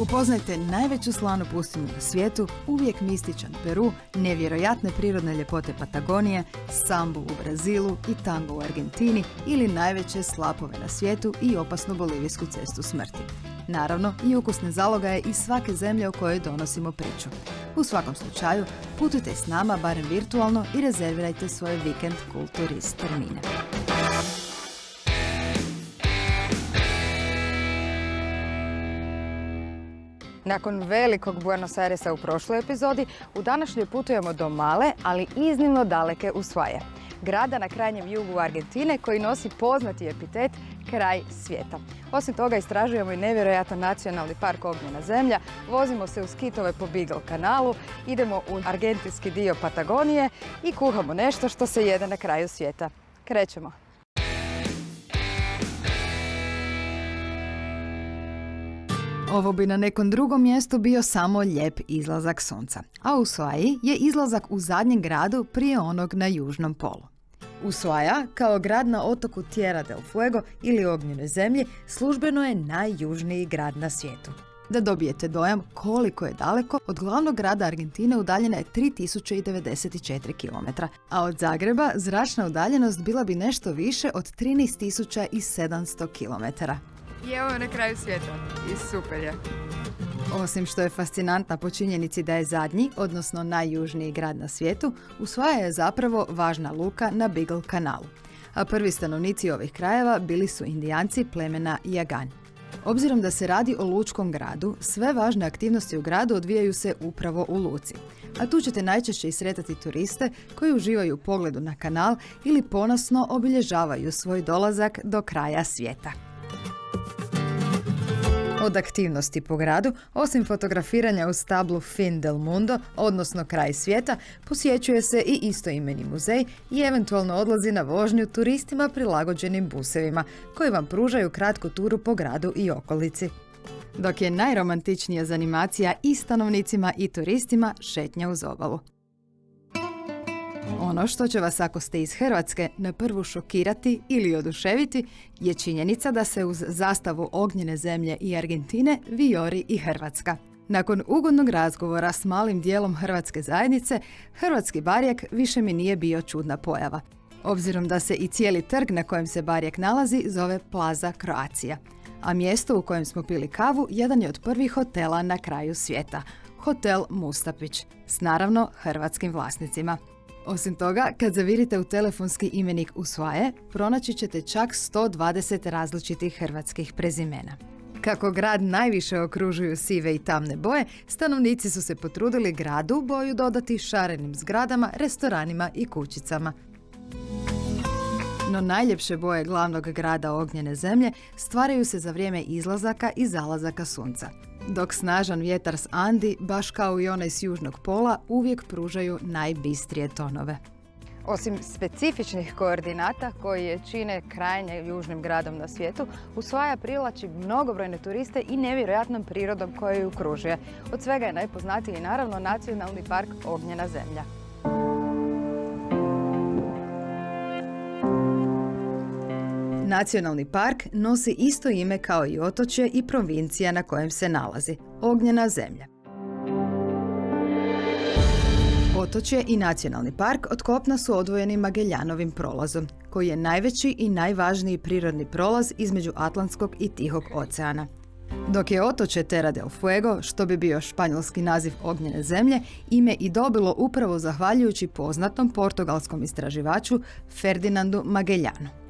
Upoznajte najveću slanu pustinju na svijetu, uvijek mističan Peru, nevjerojatne prirodne ljepote Patagonije, sambu u Brazilu i tango u Argentini ili najveće slapove na svijetu i opasnu bolivijsku cestu smrti. Naravno, i ukusne zalogaje iz svake zemlje o kojoj donosimo priču. U svakom slučaju, putujte s nama barem virtualno i rezervirajte svoje Vikend Cool Turist termine. Nakon velikog Buenos Airesa u prošloj epizodi, u današnjoj putujemo do male, ali iznimno daleke Ushuaie, grada na krajnjem jugu Argentine koji nosi poznati epitet kraj svijeta. Osim toga, istražujemo i nevjerojatan nacionalni park Ognjena zemlja, vozimo se u skitove po Beagle kanalu, idemo u argentinski dio Patagonije i kuhamo nešto što se jede na kraju svijeta. Krećemo! Ovo bi na nekom drugom mjestu bio samo lijep izlazak sunca, a Ushuaie je izlazak u zadnjem gradu prije onog na južnom polu. Ushuaia, kao grad na otoku Tierra del Fuego ili Ognjenoj zemlji, službeno je najjužniji grad na svijetu. Da dobijete dojam koliko je daleko, od glavnog grada Argentine udaljena je 3094 km, a od Zagreba zračna udaljenost bila bi nešto više od 13.700 km. I evo je na kraju svijeta. I super je. Osim što je fascinantna po činjenici da je zadnji, odnosno najjužniji grad na svijetu, Ushuaia je zapravo važna luka na Beagle kanalu. A prvi stanovnici ovih krajeva bili su Indijanci plemena Yagan. Obzirom da se radi o lučkom gradu, sve važne aktivnosti u gradu odvijaju se upravo u luci. A tu ćete najčešće i sretati turiste koji uživaju u pogledu na kanal ili ponosno obilježavaju svoj dolazak do kraja svijeta. Od aktivnosti po gradu, osim fotografiranja u stablu Fin del Mundo, odnosno kraj svijeta, posjećuje se i istoimeni muzej i eventualno odlazi na vožnju turistima prilagođenim busevima, koji vam pružaju kratku turu po gradu i okolici. Dok je najromantičnija zanimacija i stanovnicima i turistima šetnja uz obalu. Ono što će vas, ako ste iz Hrvatske, na prvu šokirati ili oduševiti je činjenica da se uz zastavu Ognjene zemlje i Argentine vijori i Hrvatska. Nakon ugodnog razgovora s malim dijelom hrvatske zajednice, hrvatski barjak više mi nije bio čudna pojava. Obzirom da se i cijeli trg na kojem se barjak nalazi zove Plaza Croatia, a mjesto u kojem smo pili kavu jedan je od prvih hotela na kraju svijeta, Hotel Mustapić, s naravno hrvatskim vlasnicima. Osim toga, kad zavirite u telefonski imenik Ushuaie, pronaći ćete čak 120 različitih hrvatskih prezimena. Kako grad najviše okružuju sive i tamne boje, stanovnici su se potrudili gradu boju dodati šarenim zgradama, restoranima i kućicama. No najljepše boje glavnog grada Ognjene zemlje stvaraju se za vrijeme izlazaka i zalazaka sunca, dok snažan vjetar s Andi, baš kao i onaj s južnog pola, uvijek pružaju najbistrije tonove. Osim specifičnih koordinata koji je čine krajnje južnim gradom na svijetu, Ushuaia privlači mnogobrojne turiste i nevjerojatnom prirodom koja ju okružuje. Od svega je najpoznatiji naravno Nacionalni park Ognjena zemlja. Nacionalni park nosi isto ime kao i otočje i provincija na kojem se nalazi, Ognjena zemlja. Otočje i nacionalni park od kopna su odvojeni Magellanovim prolazom, koji je najveći i najvažniji prirodni prolaz između Atlantskog i Tihog oceana. Dok je otočje Terra del Fuego, što bi bio španjolski naziv Ognjene zemlje, ime i dobilo upravo zahvaljujući poznatom portugalskom istraživaču Ferdinandu Magellanu.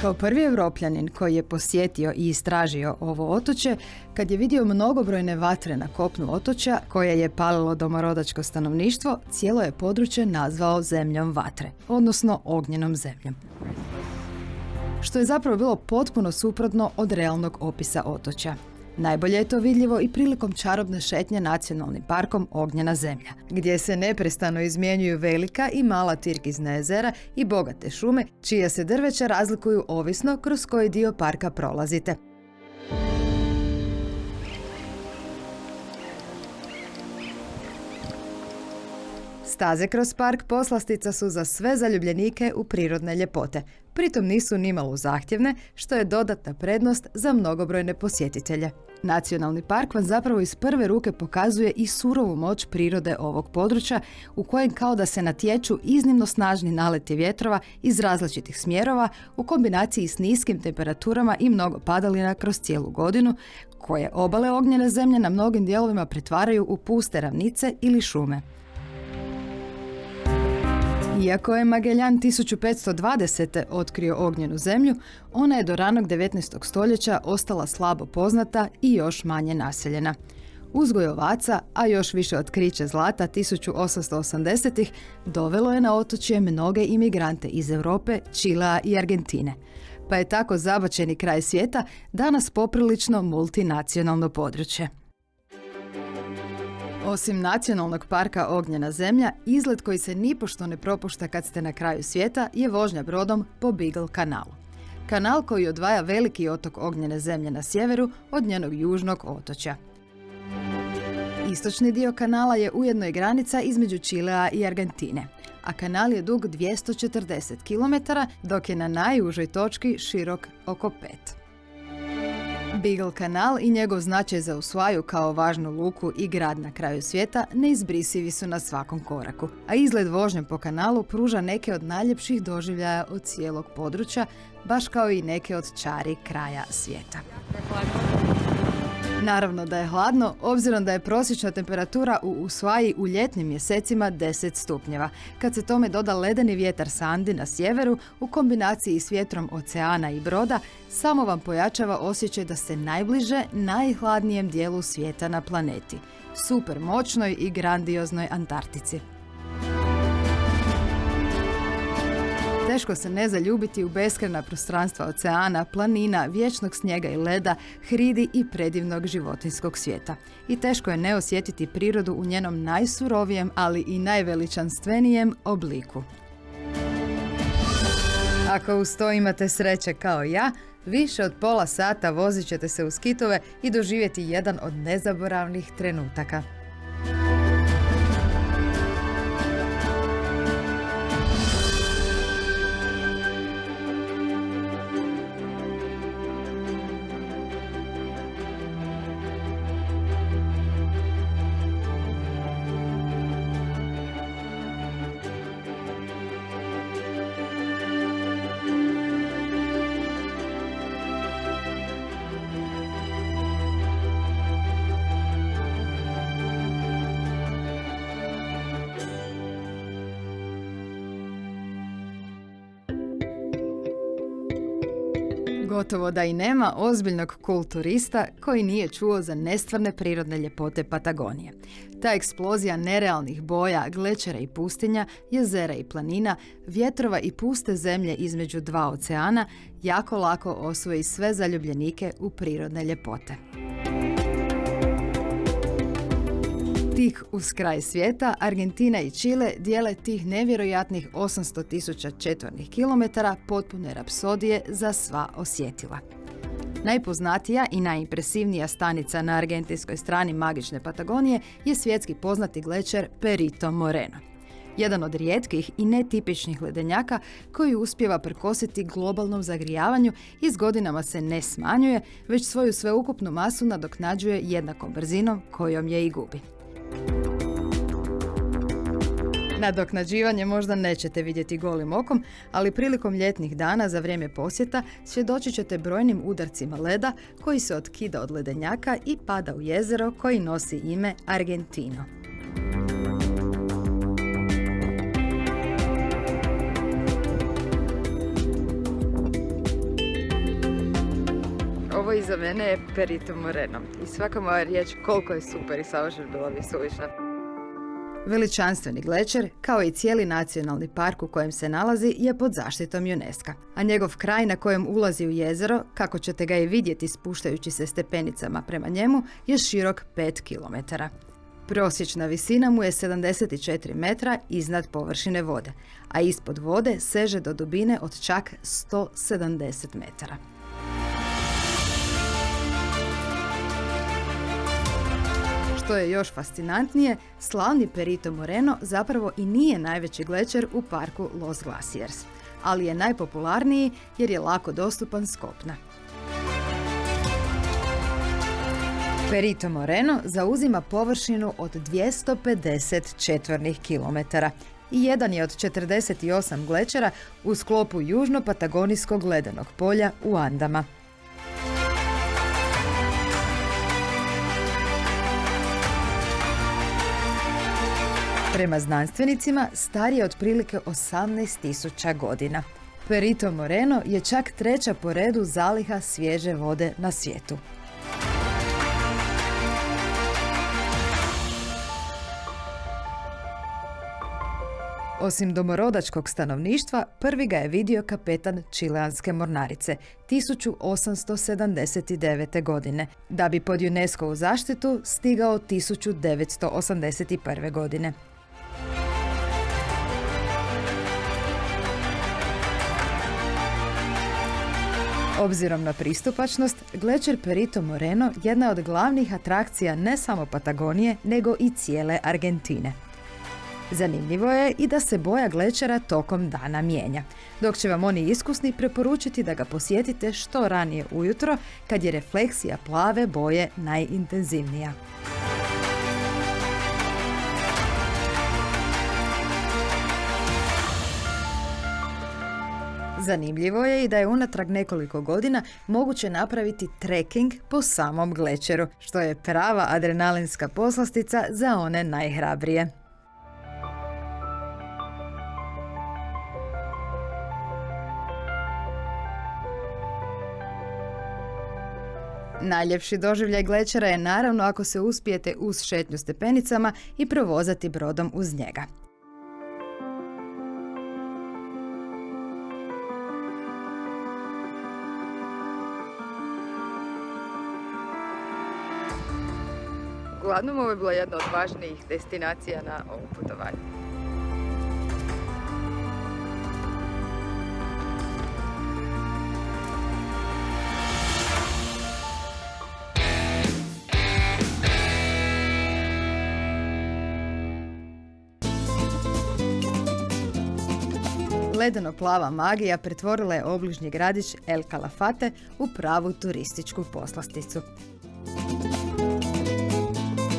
Kao prvi Evropljanin koji je posjetio i istražio ovo otočje, kad je vidio mnogobrojne vatre na kopnu otočja koje je palilo domorodačko stanovništvo, cijelo je područje nazvao zemljom vatre, odnosno ognjenom zemljom. Što je zapravo bilo potpuno suprotno od realnog opisa otočja. Najbolje je to vidljivo i prilikom čarobne šetnje nacionalnim parkom Ognjena zemlja, gdje se neprestano izmjenjuju velika i mala tirkizna jezera i bogate šume, čija se drveća razlikuju ovisno kroz koji dio parka prolazite. Staze kroz park poslastica su za sve zaljubljenike u prirodne ljepote. Pritom nisu nimalo zahtjevne, što je dodatna prednost za mnogobrojne posjetitelje. Nacionalni park vam zapravo iz prve ruke pokazuje i surovu moć prirode ovog područja u kojem kao da se natječu iznimno snažni naleti vjetrova iz različitih smjerova u kombinaciji s niskim temperaturama i mnogo padalina kroz cijelu godinu, koje obale ognjene zemlje na mnogim dijelovima pretvaraju u puste ravnice ili šume. Iako je Magellan 1520. otkrio ognjenu zemlju, ona je do ranog 19. stoljeća ostala slabo poznata i još manje naseljena. Uzgoj ovaca, a još više otkriće zlata 1880-ih dovelo je na otočje mnoge imigrante iz Europe, Čilea i Argentine. Pa je tako zabačeni kraj svijeta danas poprilično multinacionalno područje. Osim nacionalnog parka Ognjena zemlja, izlet koji se nipošto ne propušta kad ste na kraju svijeta je vožnja brodom po Beagle kanalu. Kanal koji odvaja veliki otok Ognjene zemlje na sjeveru od njenog južnog otočja. Istočni dio kanala je ujedno i granica između Čilea i Argentine, a kanal je dug 240 km, dok je na najužoj točki širok oko 5. Beagle kanal i njegov značaj za Ushuaiu kao važnu luku i grad na kraju svijeta neizbrisivi su na svakom koraku, a izgled vožnjom po kanalu pruža neke od najljepših doživljaja od cijelog područja, baš kao i neke od čari kraja svijeta. Naravno da je hladno, obzirom da je prosječna temperatura u Ushuaii u ljetnim mjesecima 10 stupnjeva. Kad se tome doda ledeni vjetar sa Andi na sjeveru, u kombinaciji s vjetrom oceana i broda, samo vam pojačava osjećaj da ste najbliže najhladnijem dijelu svijeta na planeti, super moćnoj i grandioznoj Antarktici. Teško se ne zaljubiti u beskrajna prostranstva oceana, planina, vječnog snijega i leda, hridi i predivnog životinjskog svijeta. I teško je ne osjetiti prirodu u njenom najsurovijem, ali i najveličanstvenijem obliku. Ako uz to imate sreće kao ja, više od pola sata vozit ćete se u skitove i doživjeti jedan od nezaboravnih trenutaka. Gotovo da i nema ozbiljnog kulturista koji nije čuo za nestvarne prirodne ljepote Patagonije. Ta eksplozija nerealnih boja, glečera i pustinja, jezera i planina, vjetrova i puste zemlje između dva oceana jako lako osvoji sve zaljubljenike u prirodne ljepote. Tik uz kraj svijeta, Argentina i Čile dijele tih nevjerojatnih 800.000 četvornih kilometara potpune rapsodije za sva osjetila. Najpoznatija i najimpresivnija stanica na argentinskoj strani magične Patagonije je svjetski poznati glečer Perito Moreno. Jedan od rijetkih i netipičnih ledenjaka koji uspijeva prkositi globalnom zagrijavanju i s godinama se ne smanjuje, već svoju sveukupnu masu nadoknađuje jednakom brzinom kojom je i gubi. Nadoknađivanje možda nećete vidjeti golim okom, ali prilikom ljetnih dana za vrijeme posjeta svjedočit ćete brojnim udarcima leda koji se otkida od ledenjaka i pada u jezero koji nosi ime Argentino. Ovo iza mene je Perito Moreno i svaka moja riječ koliko je super i savršen bila bi suvišna. Veličanstveni glečer, kao i cijeli nacionalni park u kojem se nalazi, je pod zaštitom UNESCO, a njegov kraj na kojem ulazi u jezero, kako ćete ga i vidjeti spuštajući se stepenicama prema njemu, je širok 5 km. Prosječna visina mu je 74 metra iznad površine vode, a ispod vode seže do dubine od čak 170 metara. Što je još fascinantnije, slavni Perito Moreno zapravo i nije najveći glečer u parku Los Glaciers, ali je najpopularniji jer je lako dostupan s kopna. Perito Moreno zauzima površinu od 250 četvornih kilometara i jedan je od 48 glečera u sklopu južno-patagonijskog ledenog polja u Andama. Prema znanstvenicima, star je otprilike 18.000 godina. Perito Moreno je čak treća po redu zaliha svježe vode na svijetu. Osim domorodačkog stanovništva, prvi ga je vidio kapetan čileanske mornarice 1879. godine, da bi pod UNESCO-vu zaštitu stigao 1981. godine. Obzirom na pristupačnost, glečer Perito Moreno jedna je od glavnih atrakcija ne samo Patagonije, nego i cijele Argentine. Zanimljivo je i da se boja glečera tokom dana mijenja, dok će vam oni iskusni preporučiti da ga posjetite što ranije ujutro, kad je refleksija plave boje najintenzivnija. Zanimljivo je i da je unatrag nekoliko godina moguće napraviti trekking po samom glečeru, što je prava adrenalinska poslastica za one najhrabrije. Najljepši doživljaj glečera je naravno ako se uspijete uz šetnju stepenicama i provozati brodom uz njega. Uglavnom, ovo je bila jedna od važnijih destinacija na ovom putovanju. Ledeno-plava magija pretvorila je obližnji gradić El Calafate u pravu turističku poslasticu.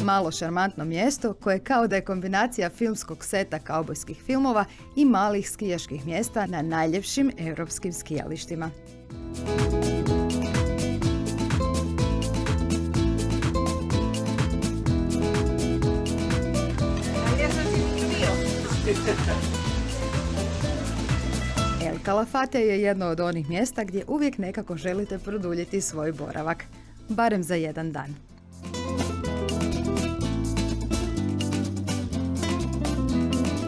Malo šarmantno mjesto koje kao da je kombinacija filmskog seta kaubojskih filmova i malih skijaških mjesta na najljepšim europskim skijalištima. El Calafate je jedno od onih mjesta gdje uvijek nekako želite produljiti svoj boravak, barem za jedan dan.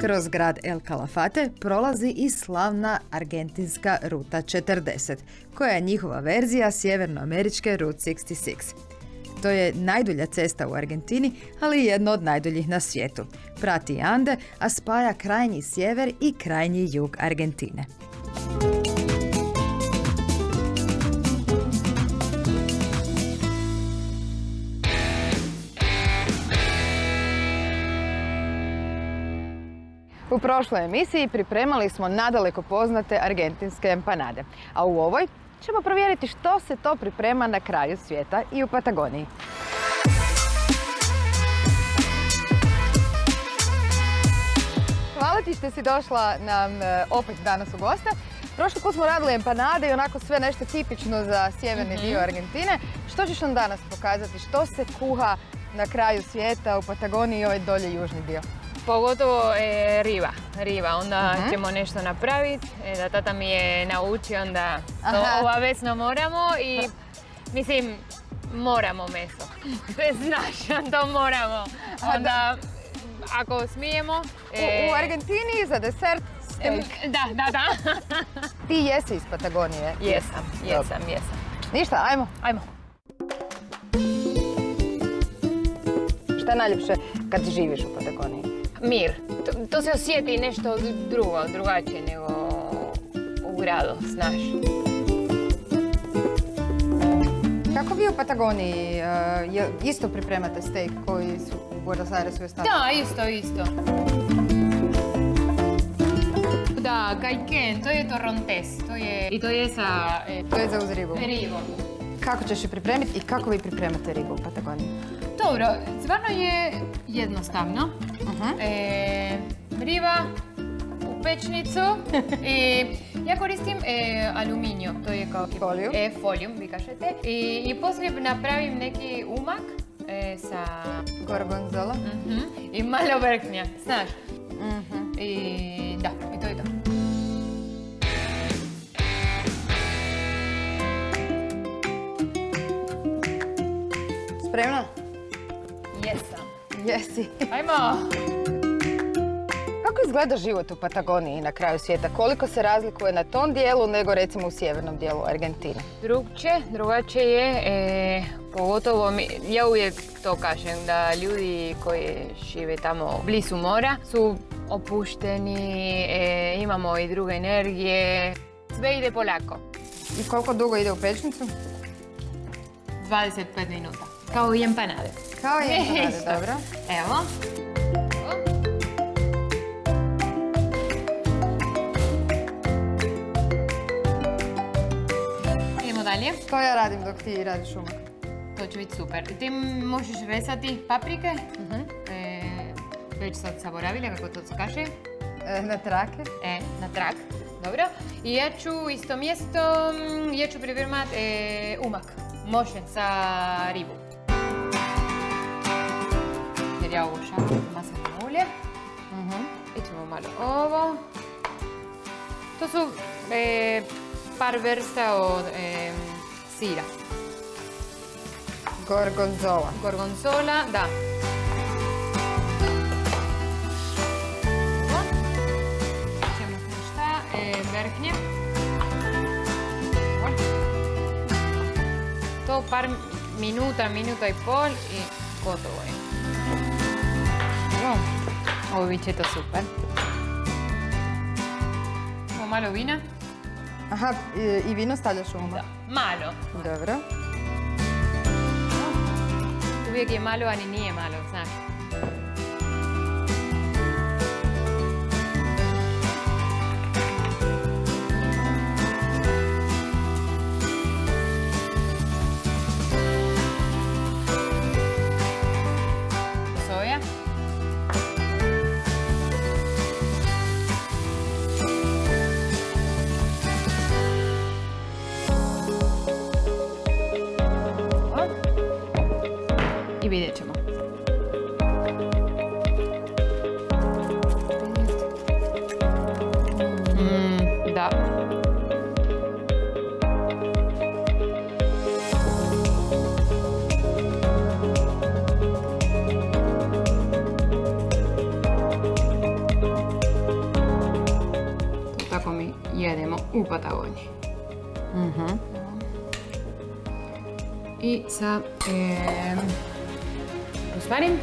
Kroz grad El Calafate prolazi i slavna argentinska ruta 40, koja je njihova verzija sjevernoameričke Route 66. To je najdulja cesta u Argentini, ali i jedna od najduljih na svijetu. Prati Ande, a spaja krajnji sjever i krajnji jug Argentine. U prošloj emisiji pripremali smo nadaleko poznate argentinske empanade, a u ovoj ćemo provjeriti što se to priprema na kraju svijeta i u Patagoniji. Hvala ti što si došla nam opet danas u goste. Prošli put smo radili empanade i onako sve nešto tipično za sjeverni dio Argentine. Što ćeš nam danas pokazati? Što se kuha na kraju svijeta u Patagoniji i ovaj dolje južni dio? Pogotovo riba, onda ćemo nešto napraviti, da tata mi je naučio, onda to obavezno moramo i mislim, moramo meso. Znaš, to moramo. Onda, ako smijemo... U Argentini za desert Da. Ti jesi iz Patagonije? Jesam. Ništa, ajmo. Šta je najljepše kad živiš u Patagoniji? Mir. To se osjeti nešto drugačije nego u gradu, znaš. Kako vi u Patagoniji isto pripremate steak koji su u Buenos Airesu i ostalo? Da, isto. Da, caiquén, to je torrontés, to je za... To je za uz ribu. Ribom. kako ćeš ju pripremiti i kako vi pripremate ribu u Patagoniji? Dobro, stvarno je jednostavno. Riba u pečnicu i ja koristim aluminio, to je kao Foliju. Folijum, vi kažete. I poslije napravim neki umak sa Gorgonzola. i malo vrhnja, znaš. I da, i to je to. Spremna? Jesam. Jesi. Ajmo! Kako izgleda život u Patagoniji na kraju svijeta? Koliko se razlikuje na tom dijelu nego recimo u sjevernom dijelu Argentine? Drugačije je, pogotovo ja uvijek to kažem, da ljudi koji žive tamo blizu mora su opušteni, imamo i druge energije, sve ide polako. I koliko dugo ide u pečnicu? 25 minuta, kao i empanade. Kao i empanade, Isto. dobro. Evo. Idemo dalje. Što ja radim dok ti radiš umak? To će biti super. Ti možeš resati paprike. Već sad zaboravila kako to se kaže. Na trake? Na trak. Dobro. I ja ću isto mjesto, ja ću pripremat umak. Mošen sa ribu. Jer ja ovo šalim masleno ulje. I ćemo malo ovo. To su par vrsta od sira. Gorgonzola. Gorgonzola, da. Ćemo šta? Vrhnje. To par minuta, minuta i pol i gotovo je. Ovo bit će to super. Imamo malo vina. Aha, i vino stavljaš u umak? Da. Malo. Dobro. Uvijek je malo, a ni nije malo, znaš. Soja. I vidjet ćemo. Da. Tako mi jedemo u Patagoniji. I sa rozmarin.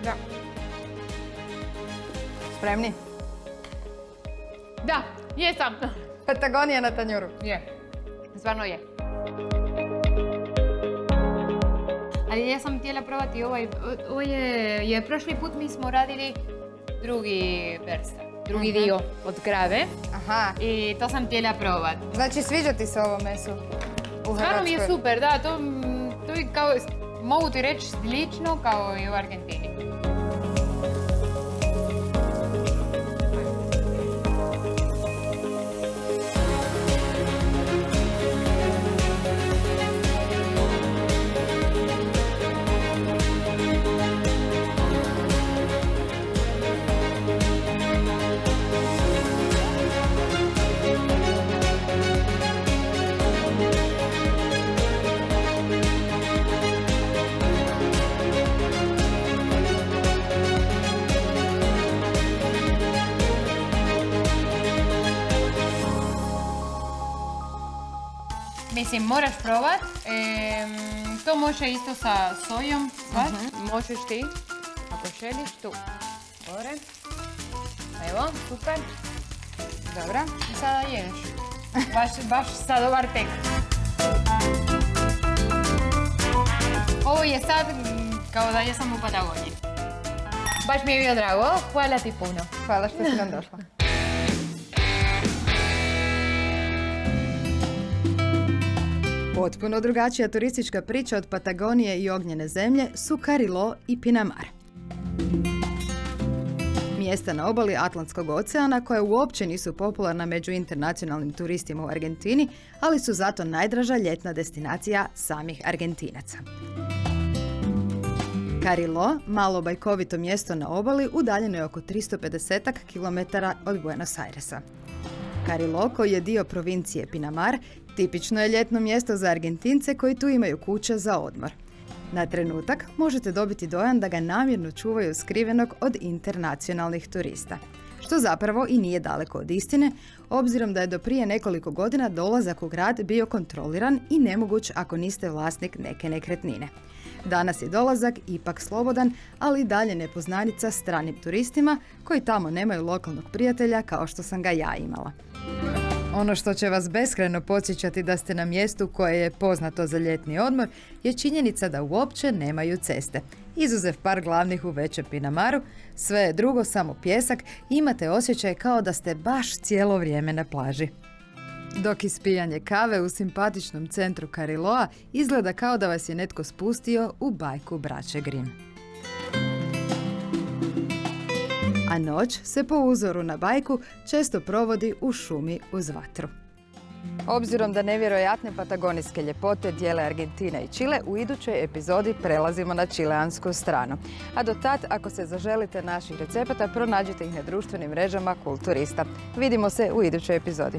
Da. Spremni? Da, jesam. Patagonija na tanjuru. Je. Stvarno je. Ali ja sam htjela probati ovo je prošli put mi smo radili drugi vrsta, drugi dio od krave. Aha. I to sam htjela probati. Znači, sviđa ti se ovo meso u Stvarno mi je Hrvatskoj? super, da, to je kao, mogu ti reći, slično kao i u Argentini. Mislim, moraš probat. To može isto sa sojom, možeš ti, ako želiš, tu. Gore. Evo, super. Dobro, i sada ješ. Baš sad dobar tek. Ovo je sad kao da jesam u Patagoniji. Baš mi je bio drago, hvala ti puno. Hvala što si nam došla. Potpuno drugačija turistička priča od Patagonije i ognjene zemlje su Carilló i Pinamar. Mjesta na obali Atlantskog oceana koja uopće nisu popularna među internacionalnim turistima u Argentini, ali su zato najdraža ljetna destinacija samih Argentinaca. Carilló, malo bajkovito mjesto na obali, udaljeno je oko 350 km od Buenos Airesa. Carilló, koji je dio provincije Pinamar, tipično je ljetno mjesto za Argentince koji tu imaju kuće za odmor. Na trenutak možete dobiti dojam da ga namjerno čuvaju skrivenog od internacionalnih turista. Što zapravo i nije daleko od istine, obzirom da je do prije nekoliko godina dolazak u grad bio kontroliran i nemoguć ako niste vlasnik neke nekretnine. Danas je dolazak ipak slobodan, ali i dalje nepoznanica stranim turistima koji tamo nemaju lokalnog prijatelja kao što sam ga ja imala. Ono što će vas beskrajno podsjećati da ste na mjestu koje je poznato za ljetni odmor je činjenica da uopće nemaju ceste. Izuzev par glavnih u većem Pinamaru, sve je drugo samo pjesak i imate osjećaj kao da ste baš cijelo vrijeme na plaži. Dok ispijanje kave u simpatičnom centru Carillóa izgleda kao da vas je netko spustio u bajku braće Grimm. A noć se po uzoru na bajku često provodi u šumi uz vatru. Obzirom da nevjerojatne patagonijske ljepote dijele Argentina i Čile, u idućoj epizodi prelazimo na čileansku stranu. A do tad, ako se zaželite naših recepata, pronađite ih na društvenim mrežama Kulturista. Vidimo se u idućoj epizodi.